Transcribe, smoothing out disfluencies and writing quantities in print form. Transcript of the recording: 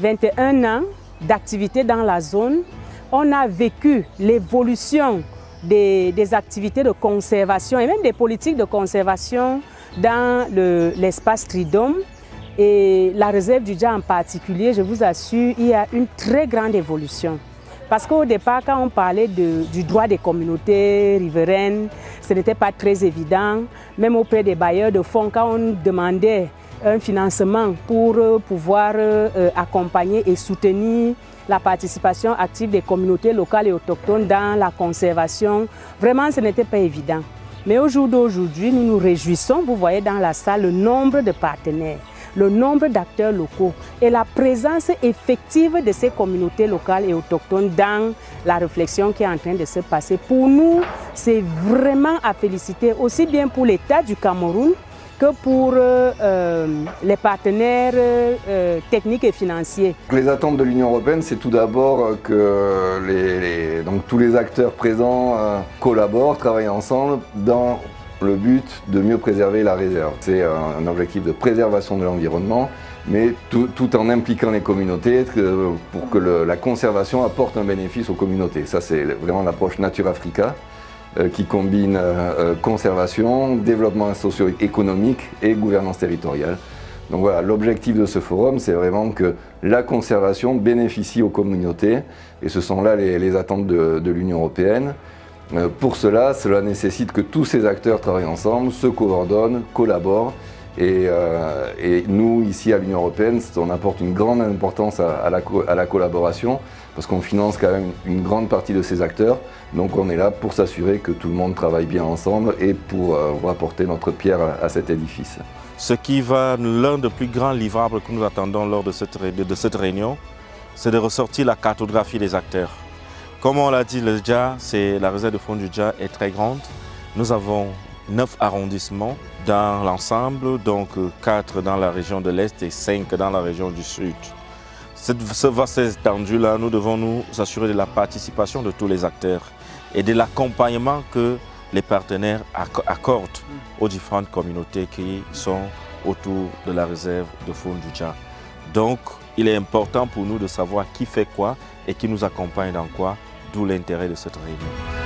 21 ans d'activité dans la zone, on a vécu l'évolution des activités de conservation et même des politiques de conservation dans l'espace Tridom. Et la réserve du Dja en particulier, je vous assure, il y a une très grande évolution. Parce qu'au départ, quand on parlait du droit des communautés riveraines, ce n'était pas très évident. Même auprès des bailleurs de fonds, quand on demandait un financement pour pouvoir accompagner et soutenir la participation active des communautés locales et autochtones dans la conservation, vraiment ce n'était pas évident. Mais au jour d'aujourd'hui, nous nous réjouissons, vous voyez dans la salle, le nombre de partenaires, le nombre d'acteurs locaux et la présence effective de ces communautés locales et autochtones dans la réflexion qui est en train de se passer. Pour nous, c'est vraiment à féliciter, aussi bien pour l'État du Cameroun que pour les partenaires techniques et financiers. Les attentes de l'Union européenne, c'est tout d'abord que donc tous les acteurs présents collaborent, travaillent ensemble dans le but de mieux préserver la réserve. C'est un objectif de préservation de l'environnement, mais tout en impliquant les communautés pour que la conservation apporte un bénéfice aux communautés. Ça, c'est vraiment l'approche Nature Africa qui combine conservation, développement socio-économique et gouvernance territoriale. Donc voilà, l'objectif de ce forum, c'est vraiment que la conservation bénéficie aux communautés, et ce sont là les attentes de l'Union européenne. Pour cela nécessite que tous ces acteurs travaillent ensemble, se coordonnent, collaborent. Et nous, ici à l'Union européenne, on apporte une grande importance à la collaboration parce qu'on finance quand même une grande partie de ces acteurs. Donc on est là pour s'assurer que tout le monde travaille bien ensemble et pour apporter notre pierre à cet édifice. Ce qui va, l'un des plus grands livrables que nous attendons lors de cette réunion, c'est de ressortir la cartographie des acteurs. Comme on l'a dit, le Dja, la réserve de faune du Dja est très grande. Nous avons 9 arrondissements dans l'ensemble, donc 4 dans la région de l'Est et 5 dans la région du Sud. Ce vaste étendue-là, nous devons nous assurer de la participation de tous les acteurs et de l'accompagnement que les partenaires accordent aux différentes communautés qui sont autour de la réserve de faune du Dja. Donc, il est important pour nous de savoir qui fait quoi et qui nous accompagne dans quoi, d'où l'intérêt de cette réunion.